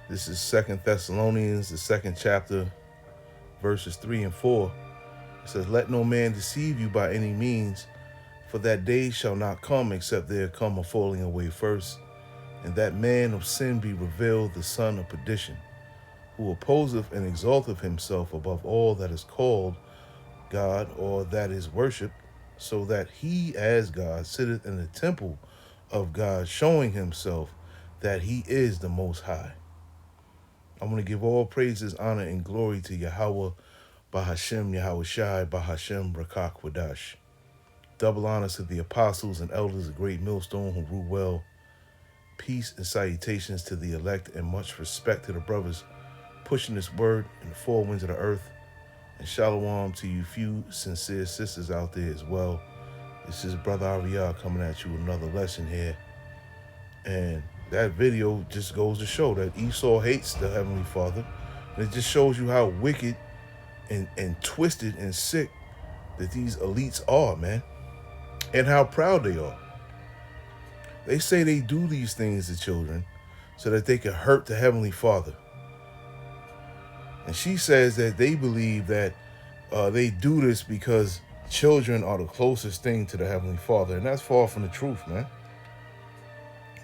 This is Second Thessalonians, the second chapter, verses 3 and 4. It says, "Let no man deceive you by any means, for that day shall not come except there come a falling away first, and that man of sin be revealed, the son of perdition, who opposeth and exalteth himself above all that is called God or that is worshipped, so that he as God sitteth in the temple of God, showing himself that he is the Most High." I'm going to give all praises, honor, and glory to Yahweh, Bahashem, Yahweh Shai, Bahashem, Rakak, Wadash. Double honors to the apostles and elders of Great Millstone who rule well. Peace and salutations to the elect, and much respect to the brothers pushing this word in the four winds of the earth. And shalom to you few sincere sisters out there as well. This is Brother Ariyah coming at you with another lesson here. And that video just goes to show that Esau hates the Heavenly Father. And it just shows you how wicked and twisted and sick that these elites are, man. And how proud they are. They say they do these things to children so that they can hurt the Heavenly Father. And she says that they believe that they do this because children are the closest thing to the Heavenly Father. And that's far from the truth, man.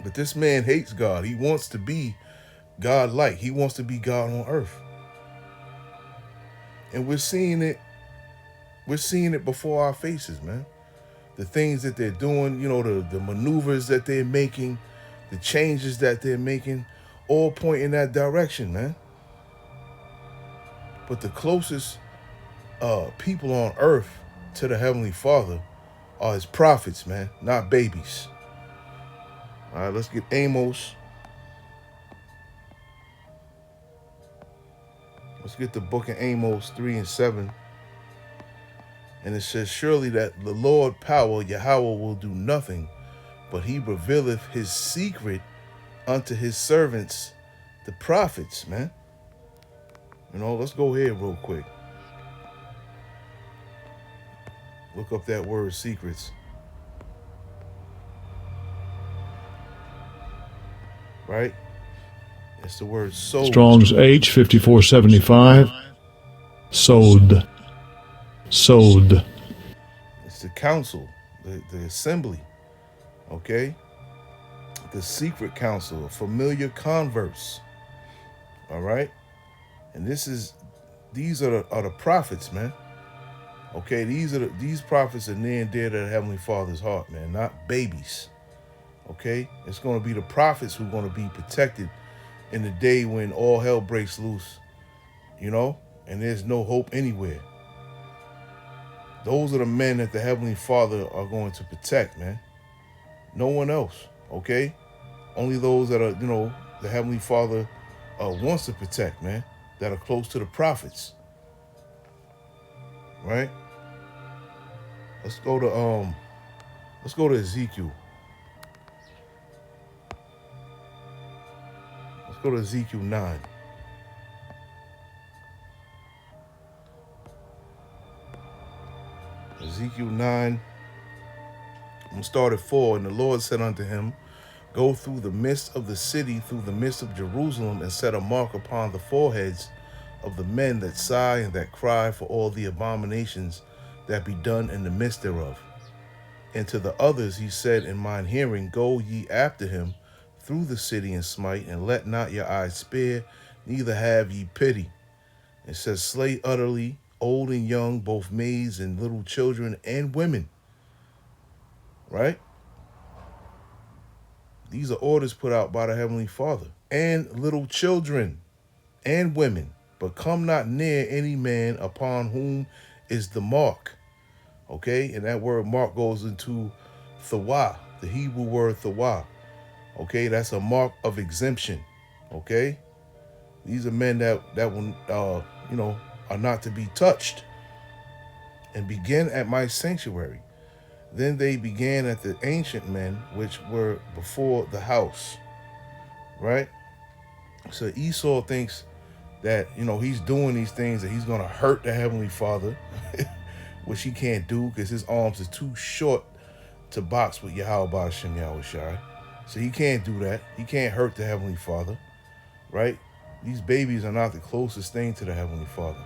But this man hates God. He wants to be God-like. He wants to be God on earth. And we're seeing it. We're seeing it before our faces, man. The things that they're doing, you know, the maneuvers that they're making, the changes that they're making, all point in that direction, man. But the closest people on earth to the Heavenly Father are his prophets, man, not babies. All right, let's get Amos. Let's get the book of Amos 3 and 7. And it says, "Surely that the Lord power, Yahweh, will do nothing, but he revealeth his secret unto his servants, the prophets," man. You know, let's go here real quick. Look up that word secrets. Right? It's the word sod. Strong's H 5475. Sod. Sod. It's the council, the assembly. Okay? The secret council, a familiar converse. All right? And these are the prophets, man. Okay, these prophets are near and dear to the Heavenly Father's heart, man, not babies. Okay? It's going to be the prophets who are going to be protected in the day when all hell breaks loose, you know, and there's no hope anywhere. Those are the men that the Heavenly Father are going to protect, man. No one else, okay? Only those that are, you know, the Heavenly Father wants to protect, man, that are close to the prophets, right? Let's go to Ezekiel. Let's go to Ezekiel 9. Ezekiel 9, I'm going to start at 4. "And the Lord said unto him, Go through the midst of the city, through the midst of Jerusalem, and set a mark upon the foreheads of the men that sigh and that cry for all the abominations that be done in the midst thereof. And to the others he said in mine hearing, Go ye after him through the city and smite, and let not your eyes spare, neither have ye pity. It says, Slay utterly, old and young, both maids and little children and women." Right? These are orders put out by the Heavenly Father. "And little children and women, but come not near any man upon whom is the mark." Okay? And that word mark goes into thawah, the Hebrew word thawah. Okay? That's a mark of exemption. Okay? These are men that will, are not to be touched. "And begin at my sanctuary. Then they began at the ancient men which were before the house." Right? So Esau thinks that, he's doing these things, that he's going to hurt the Heavenly Father, which he can't do because his arms are too short to box with Yahweh Hashem Yahweh Shai. So he can't do that. He can't hurt the Heavenly Father. Right? These babies are not the closest thing to the Heavenly Father.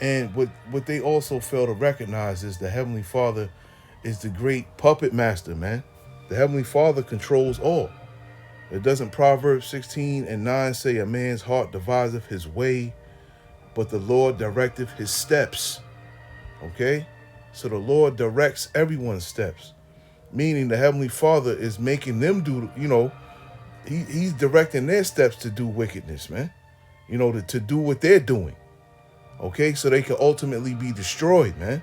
And what they also fail to recognize is the Heavenly Father is the great puppet master, man. The Heavenly Father controls all. It doesn't Proverbs 16:9 say a man's heart deviseth his way, but the Lord directeth his steps. Okay? So the Lord directs everyone's steps. Meaning the Heavenly Father is making them do, he's directing their steps to do wickedness, man. To do what they're doing. Okay? So they can ultimately be destroyed, man.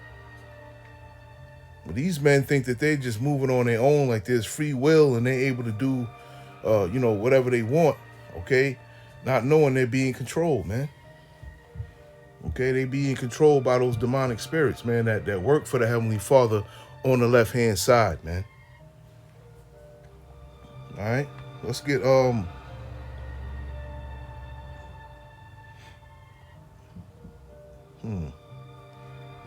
But these men think that they're just moving on their own, like there's free will and they're able to do, whatever they want. Okay? Not knowing they're being controlled, man. Okay? They being controlled by those demonic spirits, man, that work for the Heavenly Father on the left-hand side, man. All right? Let's get,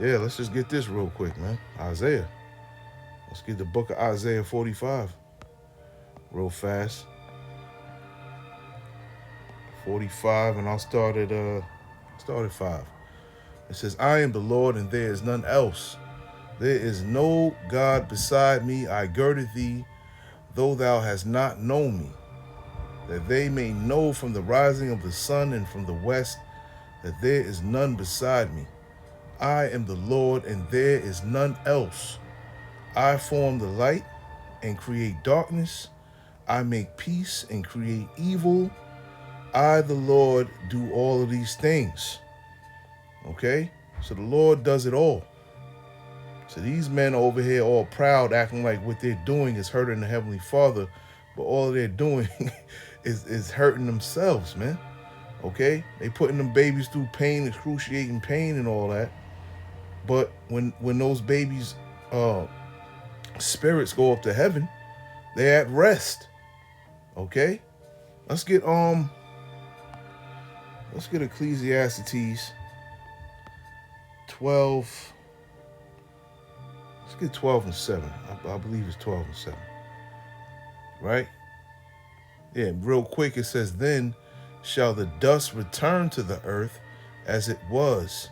Yeah, let's just get this real quick, man. Isaiah. Let's get the book of Isaiah 45 real fast. 45, and I'll start at 5. It says, I am the Lord, and there is none else. There is no God beside me. I girded thee, though thou hast not known me, that they may know from the rising of the sun and from the west that there is none beside me. I am the Lord, and there is none else. I form the light and create darkness. I make peace and create evil. I, the Lord, do all of these things. Okay? So the Lord does it all. So these men over here all proud, acting like what they're doing is hurting the Heavenly Father, but all they're doing is hurting themselves, man. Okay? They putting them babies through pain, excruciating pain and all that. But when those babies' spirits go up to heaven, they're at rest. Okay? Let's get Ecclesiastes 12. Let's get 12 and 7. I believe it's 12 and 7. Right? Yeah, real quick it says, then shall the dust return to the earth as it was,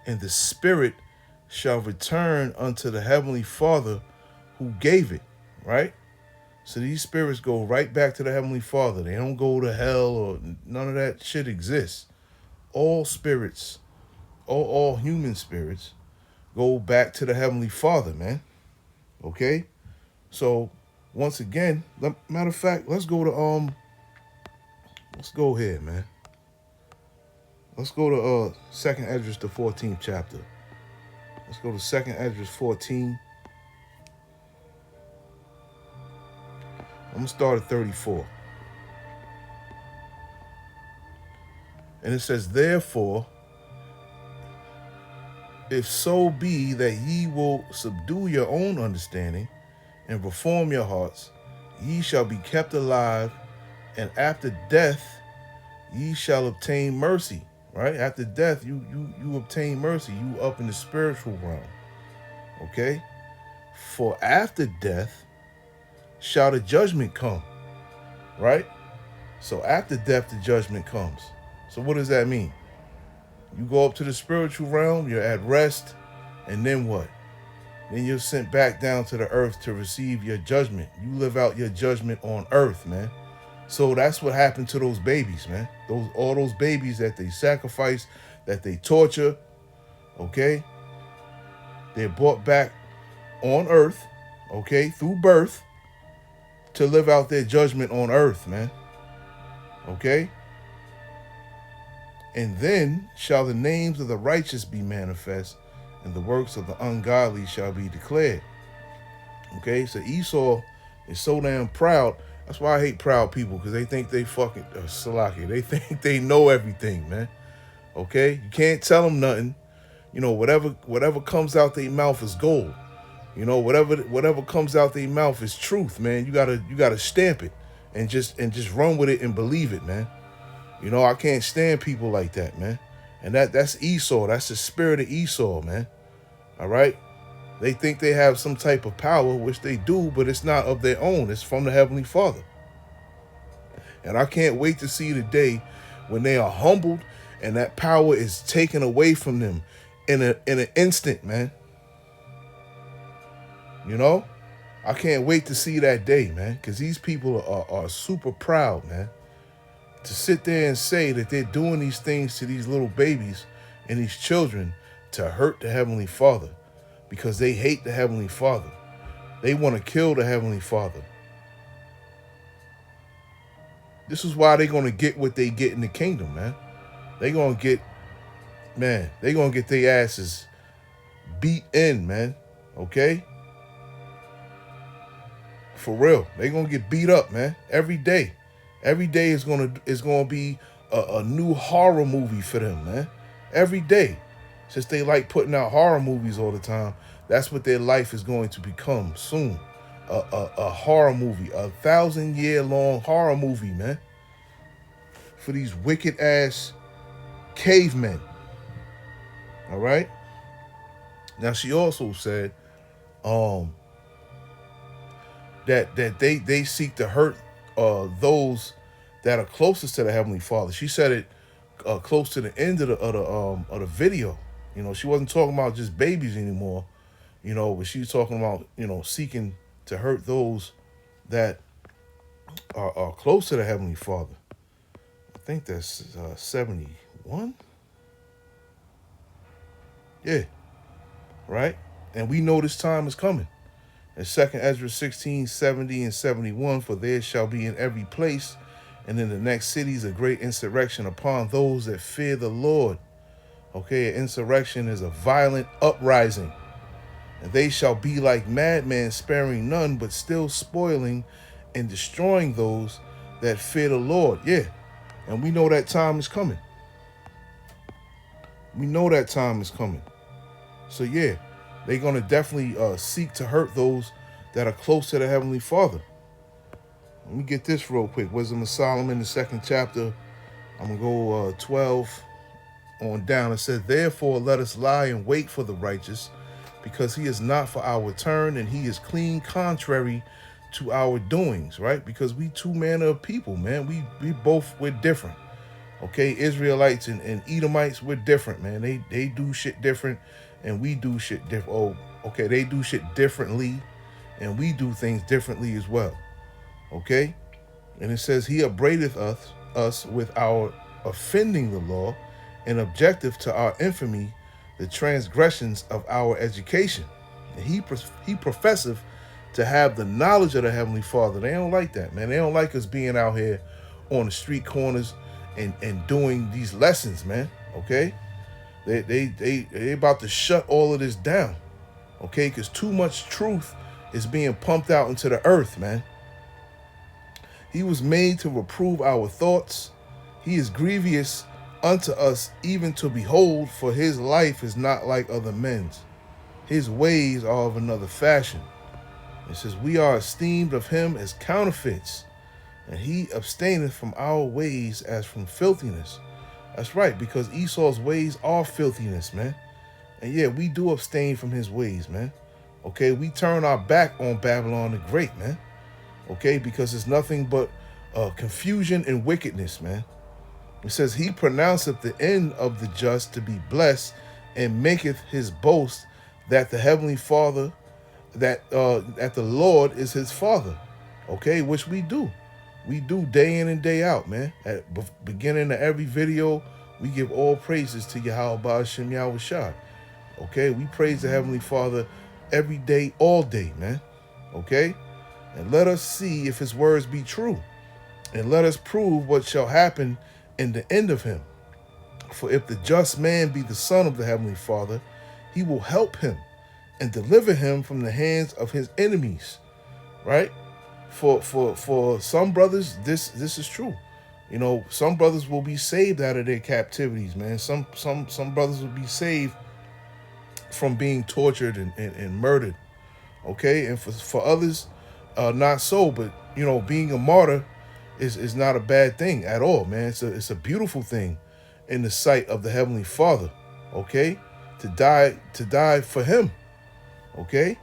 and the spirit shall return unto the Heavenly Father who gave it. Right? So these spirits go right back to the Heavenly Father. They don't go to hell, or none of that shit exists. All spirits, all human spirits, go back to the Heavenly Father, man. Okay? So, once again, matter of fact, let's go here, man. Let's go to 2nd Esdras, the 14th chapter. Let's go to 2nd Esdras 14. I'm going to start at 34. And it says, therefore, if so be that ye will subdue your own understanding and reform your hearts, ye shall be kept alive, and after death ye shall obtain mercy. Right? After death, you obtain mercy. You up in the spiritual realm. Okay? For after death shall the judgment come. Right? So after death, the judgment comes. So what does that mean? You go up to the spiritual realm, you're at rest, and then what? Then you're sent back down to the earth to receive your judgment. You live out your judgment on earth, man. So that's what happened to those babies, man. All those babies that they sacrifice, that they torture, okay? They're brought back on earth, okay, through birth, to live out their judgment on earth, man. Okay? And then shall the names of the righteous be manifest, and the works of the ungodly shall be declared. Okay, so Esau is so damn proud. That's why I hate proud people, because they think they fucking Salaki. They think they know everything, man. Okay, you can't tell them nothing. Whatever comes out their mouth is gold. Whatever comes out their mouth is truth, man. You gotta stamp it and just run with it and believe it, man. I can't stand people like that, man. And that's Esau. That's the spirit of Esau, man. All right? They think they have some type of power, which they do, but it's not of their own. It's from the Heavenly Father. And I can't wait to see the day when they are humbled and that power is taken away from them in an instant, man. You know, I can't wait to see that day, man, because these people are super proud, man. To sit there and say that they're doing these things to these little babies and these children to hurt the Heavenly Father because they hate the Heavenly Father. They want to kill the Heavenly Father. This is why they're going to get what they get in the kingdom, man. They're going to get, man, they're going to get their asses beat in, man. Okay? For real. They're going to get beat up, man. Every day. Every day is going to be a new horror movie for them, man. Every day. Since they like putting out horror movies all the time, that's what their life is going to become soon. A horror movie, 1,000-year-long horror movie, man. For these wicked ass cavemen. All right. Now she also said, that they seek to hurt those that are closest to the Heavenly Father. She said it close to the end of the video. You know, she wasn't talking about just babies anymore. You know, but she was talking about, you know, seeking to hurt those that are close to the Heavenly Father. I think that's 71. Yeah, right? And we know this time is coming. In 2 Ezra 16, 70 and 71, for there shall be in every place and in the next cities a great insurrection upon those that fear the Lord. Okay, an insurrection is a violent uprising. And they shall be like madmen, sparing none, but still spoiling and destroying those that fear the Lord. Yeah, and we know that time is coming. We know that time is coming. So yeah, they're going to definitely seek to hurt those that are close to the Heavenly Father. Let me get this real quick. Wisdom of Solomon, the 2nd chapter. I'm going to go 12 on down. It says, therefore let us lie and wait for the righteous, because he is not for our turn, and he is clean contrary to our doings, right? Because we two manner of people, man. We're different. Okay, Israelites and Edomites, we're different, man. They do shit different, and we do shit different. Oh, okay, they do shit differently, and we do things differently as well. Okay? And it says, he upbraideth us with our offending the law, and objective to our infamy, the transgressions of our education. And he professeth to have the knowledge of the Heavenly Father. They don't like that, man. They don't like us being out here on the street corners and doing these lessons, man. Okay? They about to shut all of this down. Okay? Because too much truth is being pumped out into the earth, man. He was made to reprove our thoughts. He is grievous unto us even to behold, for his life is not like other men's. His ways are of another fashion. It says, we are esteemed of him as counterfeits, and he abstaineth from our ways as from filthiness. That's right, because Esau's ways are filthiness, man. And yeah, we do abstain from his ways, man. Okay, we turn our back on Babylon the Great, man. Okay, because it's nothing but confusion and wickedness, man. It says, he pronounceth the end of the just to be blessed, and maketh his boast that the Heavenly Father, that the Lord is his Father. Okay, which we do. We do day in and day out, man. At beginning of every video, we give all praises to Yahweh Ba'ashem Yahweh Shai. Okay, we praise the Heavenly Father every day, all day, man. Okay, and let us see if his words be true, and let us prove what shall happen in the end of him. For if the just man be the son of the Heavenly Father, he will help him and deliver him from the hands of his enemies. Right? For some brothers, this is true. You know, some brothers will be saved out of their captivities, man. Some brothers will be saved from being tortured and murdered. Okay, and for others, not so. But you know, being a martyr is not a bad thing at all, man. It's a beautiful thing in the sight of the Heavenly Father. Okay, to die for him. Okay,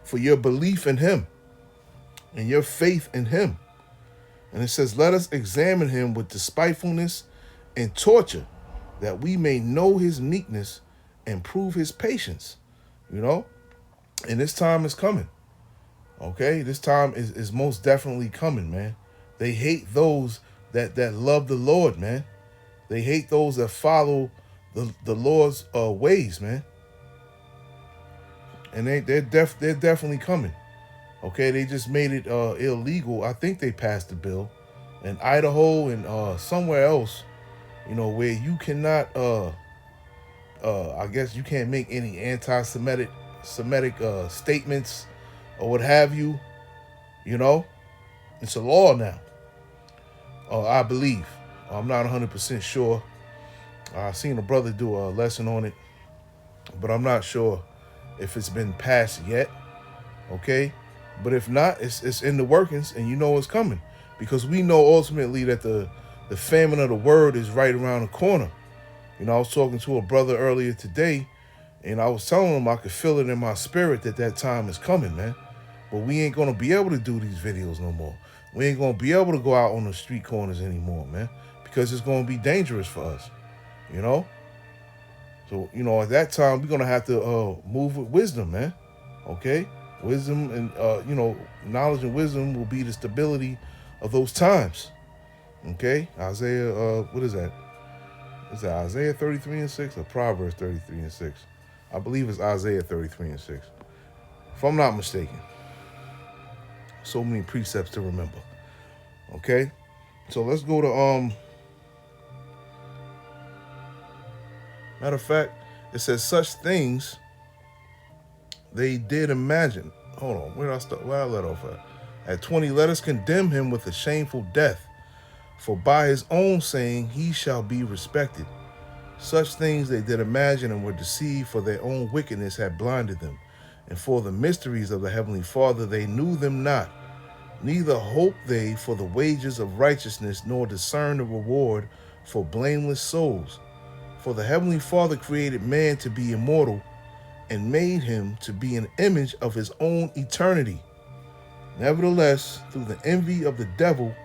for your belief in him and your faith in him. And it says, let us examine him with despitefulness and torture, that we may know his meekness and prove his patience. You know? And this time is coming. Okay? This time is most definitely coming, man. They hate those that love the Lord, man. They hate those that follow the Lord's ways, man. And they're definitely coming. Okay, they just made it illegal. I think they passed the bill in Idaho and somewhere else, you know, where you cannot I guess you can't make any anti-Semitic statements or what have you. You know, it's a law now. I believe. I'm not 100% sure. I seen a brother do a lesson on it, but I'm not sure if it's been passed yet. Okay, but if not, it's in the workings, and you know it's coming, because we know ultimately that the famine of the word is right around the corner. You know, I was talking to a brother earlier today, and I was telling him I could feel it in my spirit that time is coming, man. But we ain't gonna be able to do these videos no more. We ain't gonna be able to go out on the street corners anymore, man, because it's gonna be dangerous for us. You know. So, you know, at that time, we're going to have to move with wisdom, man. Okay? Wisdom and, you know, knowledge and wisdom will be the stability of those times. Okay? Isaiah, what is that? Is that Isaiah 33 and 6 or Proverbs 33 and 6? I believe it's Isaiah 33 and 6. If I'm not mistaken. So many precepts to remember. Okay? So let's go to, matter of fact, it says such things they did imagine. Hold on, where did I start? Where I let off at? At 20, let us condemn him with a shameful death, for by his own saying he shall be respected. Such things they did imagine and were deceived, for their own wickedness had blinded them. And for the mysteries of the heavenly Father they knew them not. Neither hoped they for the wages of righteousness, nor discerned the reward for blameless souls. For the heavenly Father created man to be immortal, and made him to be an image of his own eternity. Nevertheless, through the envy of the devil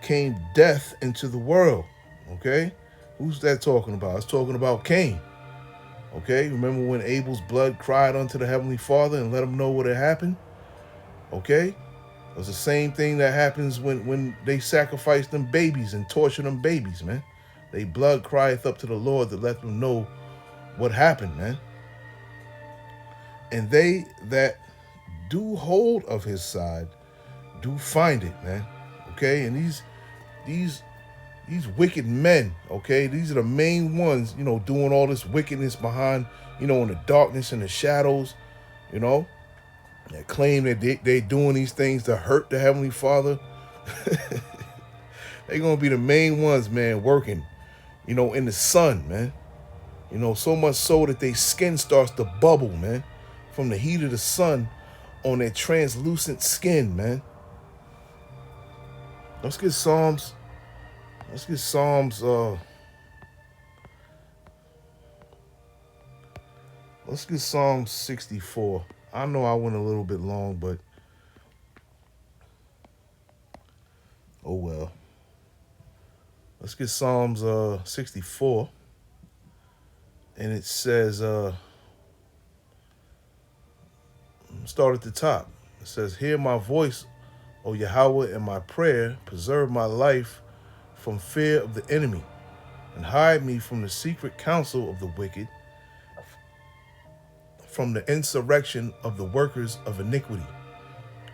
came death into the world. Okay? Who's that talking about? It's talking about Cain. Okay? Remember when Abel's blood cried unto the heavenly Father and let him know what had happened? Okay? It was the same thing that happens when they sacrifice them babies and torture them babies, man. They blood crieth up to the Lord to let them know what happened, man. And they that do hold of his side do find it, man. Okay, and these wicked men, okay, these are the main ones, you know, doing all this wickedness behind, you know, in the darkness and the shadows, you know, that claim that they doing these things to hurt the Heavenly Father. They're gonna be the main ones, man, working, you know, in the sun, man. You know, so much so that their skin starts to bubble, man, from the heat of the sun on their translucent skin, man. Let's get Psalms. Let's get Psalms. Let's get Psalm 64. I know I went a little bit long, but oh well. Let's get Psalms 64. And it says, start at the top. It says, hear my voice, O Yahweh, and my prayer. Preserve my life from fear of the enemy, and hide me from the secret counsel of the wicked, from the insurrection of the workers of iniquity,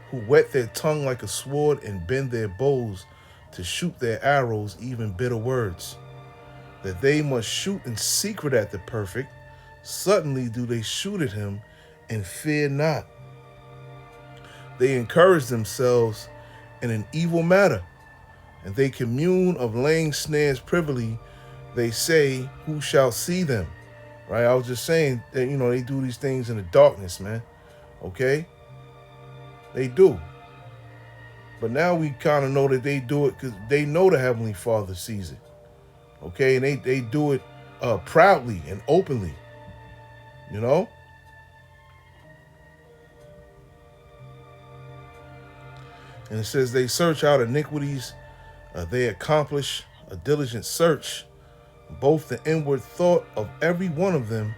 who whet their tongue like a sword and bend their bows to shoot their arrows, even bitter words. That they must shoot in secret at the perfect. Suddenly do they shoot at him and fear not. They encourage themselves in an evil matter, and they commune of laying snares privily. They say, who shall see them? Right? I was just saying that, you know, they do these things in the darkness, man. Okay? They do. But now we kind of know that they do it because they know the Heavenly Father sees it. Okay? And they do it proudly and openly. You know? And it says they search out iniquities They accomplish a diligent search, both the inward thought of every one of them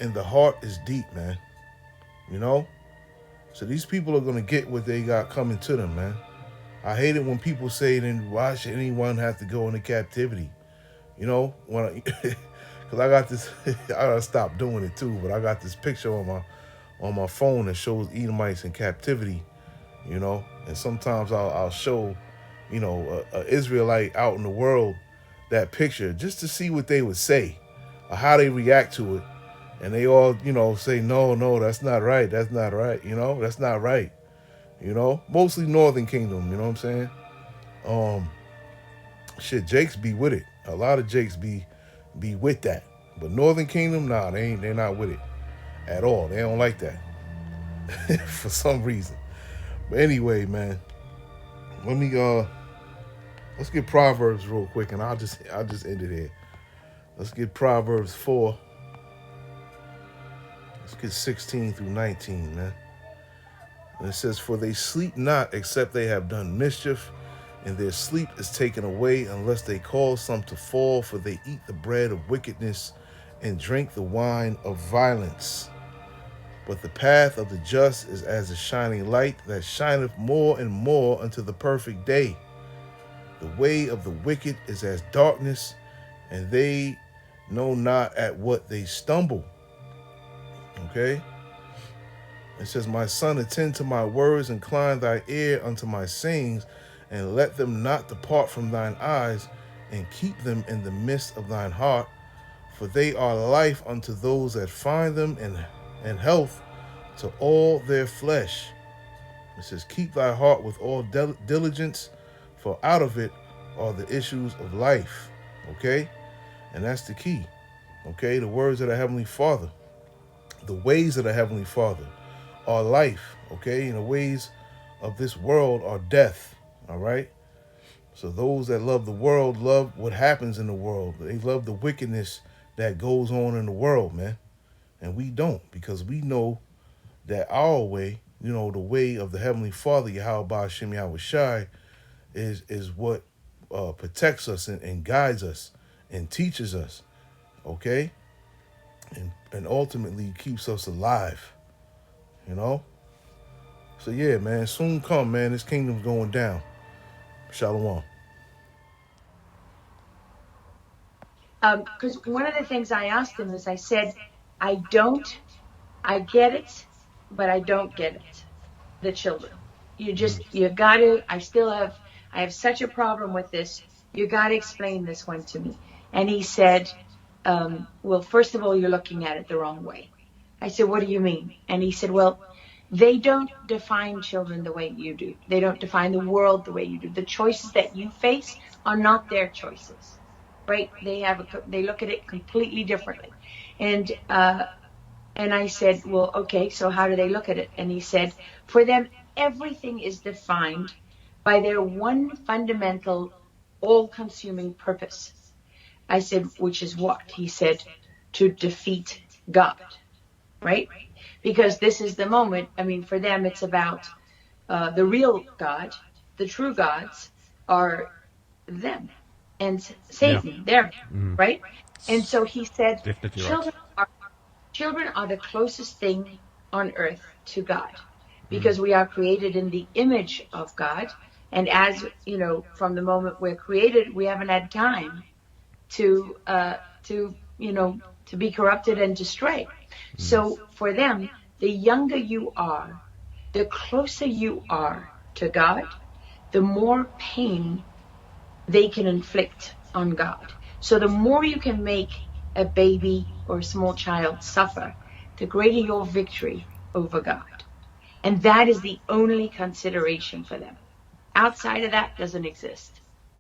and the heart is deep, man. You know? So these people are going to get what they got coming to them, man. I hate it when people say, then why should anyone have to go into captivity? You know, when because I got this, I gotta stop doing it too. But I got this picture on my phone that shows Edomites in captivity. You know, and sometimes I'll show, you know, a Israelite out in the world that picture just to see what they would say or how they react to it, and they all, you know, say no, that's not right, that's not right, you know, that's not right, you know. Mostly Northern Kingdom, you know what I'm saying? Um, shit, Jakes be with it. A lot of Jakes be with that. But Northern Kingdom, nah, they're not with it at all. They don't like that for some reason. But anyway, man, let me let's get Proverbs real quick, and I'll just end it here. Let's get Proverbs 4. Let's get 16 through 19, man. And it says, "For they sleep not except they have done mischief, and their sleep is taken away unless they cause some to fall, for they eat the bread of wickedness and drink the wine of violence. But the path of the just is as a shining light that shineth more and more unto the perfect day. The way of the wicked is as darkness, and they know not at what they stumble." Okay? It says, "My son, attend to my words, incline thy ear unto my sayings, and let them not depart from thine eyes, and keep them in the midst of thine heart, for they are life unto those that find them, and health to all their flesh." It says, "Keep thy heart with all diligence, for out of it are the issues of life." Okay? And that's the key. Okay? The words of the Heavenly Father, the ways of the Heavenly Father are life. Okay? And the ways of this world are death. All right? So those that love the world love what happens in the world. They love the wickedness that goes on in the world, man. And we don't, because we know that our way, you know, the way of the Heavenly Father, Yahweh Ba'ashem Yahweh Shai, is what protects us and guides us and teaches us, okay? And ultimately keeps us alive, you know? So yeah, man, soon come, man. This kingdom's going down. Shalom. Because one of the things I asked him is, I said, I get it, but I don't get it. The children, you got to, I have such a problem with this. You got to explain this one to me. And he said, well, first of all, you're looking at it the wrong way. I said, what do you mean? And he said, well, they don't define children the way you do. They don't define the world the way you do. The choices that you face are not their choices, right? They look at it completely differently. And I said, well, okay, so how do they look at it? And he said, for them, everything is defined by their one fundamental, all-consuming purpose. I said, which is what? He said, to defeat God, right? Because this is the moment. I mean, for them, it's about the real God. The true gods are them and Satan, there, right? And so he said, Definitely right. children are the closest thing on earth to God, because we are created in the image of God. And as you know, from the moment we're created, we haven't had time to be corrupted and to stray. So for them, the younger you are, the closer you are to God, the more pain they can inflict on God. So the more you can make a baby or a small child suffer, the greater your victory over God. And that is the only consideration for them. Outside of that doesn't exist.